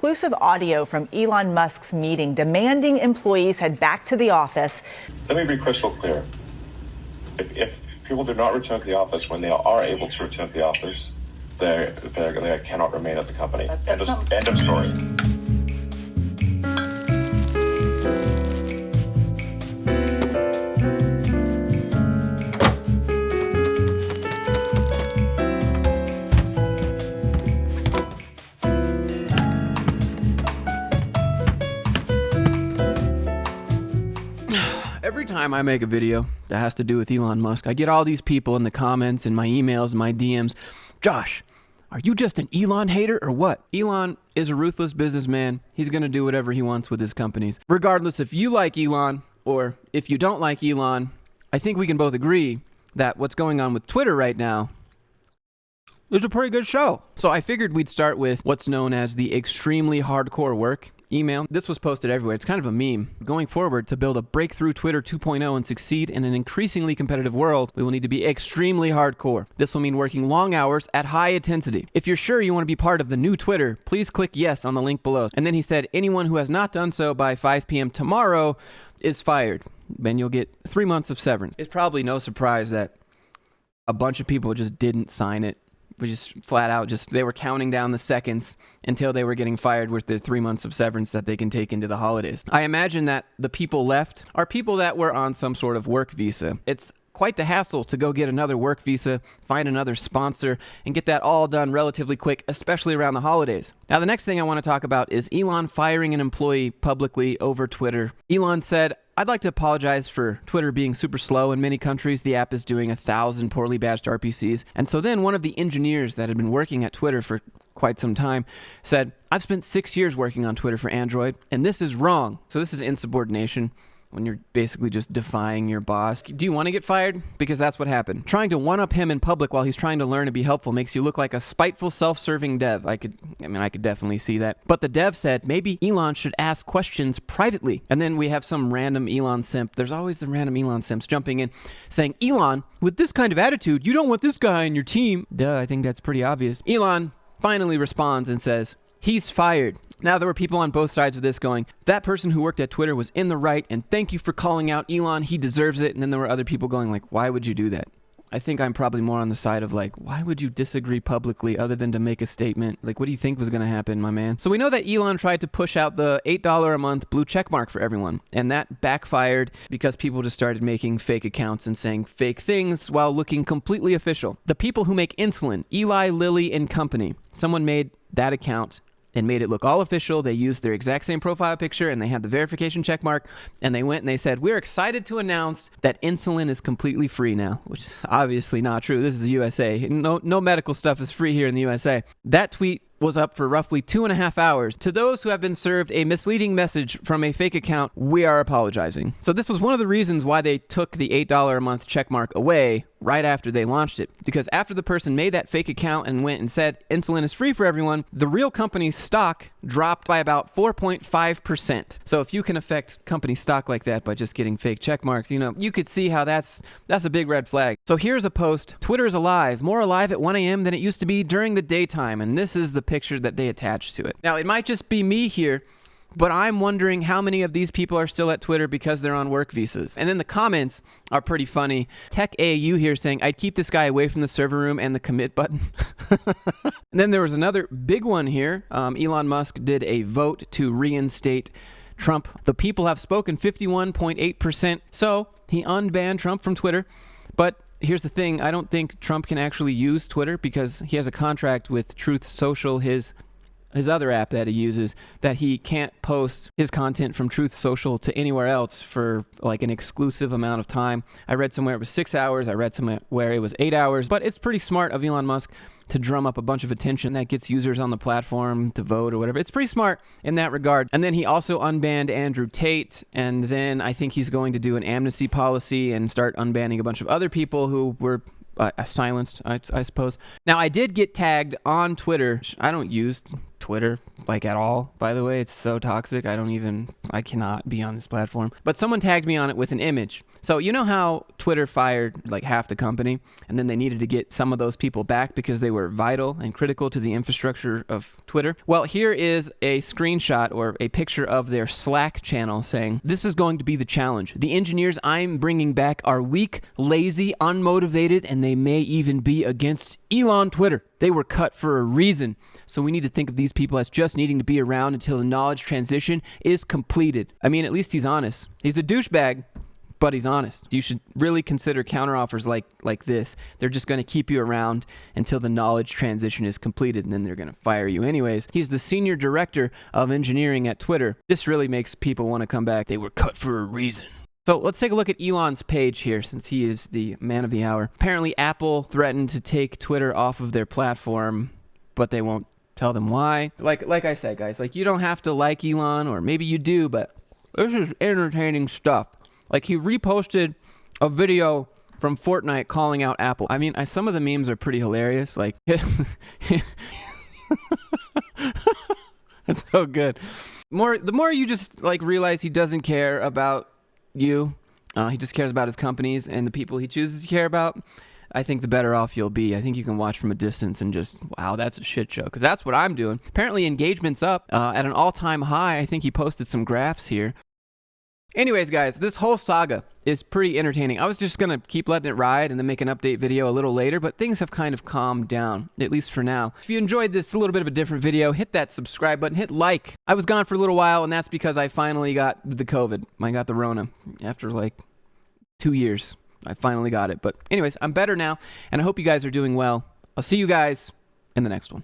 exclusive audio from Elon Musk's meeting demanding employees head back to the office. Let me be crystal clear. If people do not return to the office when they are able to return to the office, they cannot remain at the company. End of story. Every time I make a video that has to do with Elon Musk, I get all these people in the comments, in my emails, my DMs. Josh, are you just an Elon hater or what? Elon is a ruthless businessman. He's going to do whatever he wants with his companies. Regardless if you like Elon or if you don't like Elon, I think we can both agree that what's going on with Twitter right now is a pretty good show. So I figured we'd start with what's known as the extremely hardcore work email. This was posted everywhere. It's kind of a meme. Going forward, to build a breakthrough Twitter 2.0 and succeed in an increasingly competitive world, we will need to be extremely hardcore. This will mean working long hours at high intensity. If you're sure you want to be part of the new Twitter, please click yes on the link below. And then he said, anyone who has not done so by 5 p.m. tomorrow is fired. Then you'll get 3 months of severance. It's probably no surprise that a bunch of people just didn't sign it. We just flat out they were counting down the seconds until they were getting fired with their 3 months of severance that they can take into the holidays. I imagine that the people left are people that were on some sort of work visa. It's quite the hassle to go get another work visa, find another sponsor, and get that all done relatively quick, especially around the holidays. Now, the next thing I want to talk about is Elon firing an employee publicly over Twitter. Elon said, I'd like to apologize for Twitter being super slow in many countries. The app is doing 1,000 poorly badged RPCs. And so then one of the engineers that had been working at Twitter for quite some time said, I've spent 6 years working on Twitter for Android, and this is wrong. So this is insubordination, when you're basically just defying your boss. Do you want to get fired? Because that's what happened. Trying to one-up him in public while he's trying to learn and be helpful makes you look like a spiteful, self-serving dev. I could definitely see that. But the dev said maybe Elon should ask questions privately. And then we have some random Elon simp. There's always the random Elon simps jumping in saying, Elon, with this kind of attitude, you don't want this guy on your team. Duh, I think that's pretty obvious. Elon finally responds and says, he's fired. Now, there were people on both sides of this going, that person who worked at Twitter was in the right, and thank you for calling out Elon, he deserves it. And then there were other people going like, why would you do that? I think I'm probably more on the side of like, why would you disagree publicly other than to make a statement? Like, what do you think was going to happen, my man? So we know that Elon tried to push out the $8 a month blue check mark for everyone, and that backfired because people just started making fake accounts and saying fake things while looking completely official. The people who make insulin, Eli Lilly and Company, someone made that account and made it look all official. They used their exact same profile picture and they had the verification check mark, and they went and they said, we're excited to announce that insulin is completely free now, which is obviously not true. This is the USA. No medical stuff is free here in the USA. That tweet was up for roughly 2.5 hours. To those who have been served a misleading message from a fake account, we are apologizing. So this was one of the reasons why they took the $8 a month checkmark away right after they launched it. Because after the person made that fake account and went and said insulin is free for everyone, the real company's stock dropped by about 4.5%. So if you can affect company stock like that by just getting fake check marks, you could see how that's a big red flag. So here's a post. Twitter is alive, more alive at 1 a.m. than it used to be during the daytime. And this is the picture that they attached to it. Now, it might just be me here, but I'm wondering how many of these people are still at Twitter because they're on work visas. And then the comments are pretty funny. Tech AU here saying, I'd keep this guy away from the server room and the commit button. And then there was another big one here. Elon Musk did a vote to reinstate Trump. The people have spoken 51.8%. So he unbanned Trump from Twitter. But here's the thing. I don't think Trump can actually use Twitter because he has a contract with Truth Social, his other app that he uses, that he can't post his content from Truth Social to anywhere else for like an exclusive amount of time. I read somewhere it was 6 hours. I read somewhere where it was 8 hours. But it's pretty smart of Elon Musk to drum up a bunch of attention that gets users on the platform to vote or whatever. It's pretty smart in that regard. And then he also unbanned Andrew Tate. And then I think he's going to do an amnesty policy and start unbanning a bunch of other people who were silenced, I suppose. Now, I did get tagged on Twitter. I don't use Twitter, like, at all, by the way. It's so toxic. I cannot be on this platform. But someone tagged me on it with an image. So you know how Twitter fired like half the company, and then they needed to get some of those people back because they were vital and critical to the infrastructure of Twitter? Well, here is a screenshot or a picture of their Slack channel saying, "This is going to be the challenge. The engineers I'm bringing back are weak, lazy, unmotivated, and they may even be against Elon Twitter. They were cut for a reason. So we need to think of these people as just needing to be around until the knowledge transition is completed." I mean, at least he's honest. He's a douchebag, but he's honest. You should really consider counteroffers like this. They're just going to keep you around until the knowledge transition is completed, and then they're going to fire you anyways. He's the senior director of engineering at Twitter. This really makes people want to come back. They were cut for a reason. So let's take a look at Elon's page here, since he is the man of the hour. Apparently, Apple threatened to take Twitter off of their platform, but they won't tell them why. Like I said, guys, like, you don't have to like Elon, or maybe you do, but this is entertaining stuff. Like, he reposted a video from Fortnite calling out Apple. I mean, some of the memes are pretty hilarious. Like, it's so good. The more you just like realize he doesn't care about you, he just cares about his companies and the people he chooses to care about, I think the better off you'll be. I think you can watch from a distance and just, wow, that's a shit show. Because that's what I'm doing. Apparently engagement's up at an all-time high. I think he posted some graphs here. Anyways, guys, this whole saga is pretty entertaining. I was just going to keep letting it ride and then make an update video a little later, but things have kind of calmed down, at least for now. If you enjoyed this, a little bit of a different video, hit that subscribe button, hit like. I was gone for a little while, and that's because I finally got the COVID. I got the Rona after like 2 years. I finally got it. But anyways, I'm better now, and I hope you guys are doing well. I'll see you guys in the next one.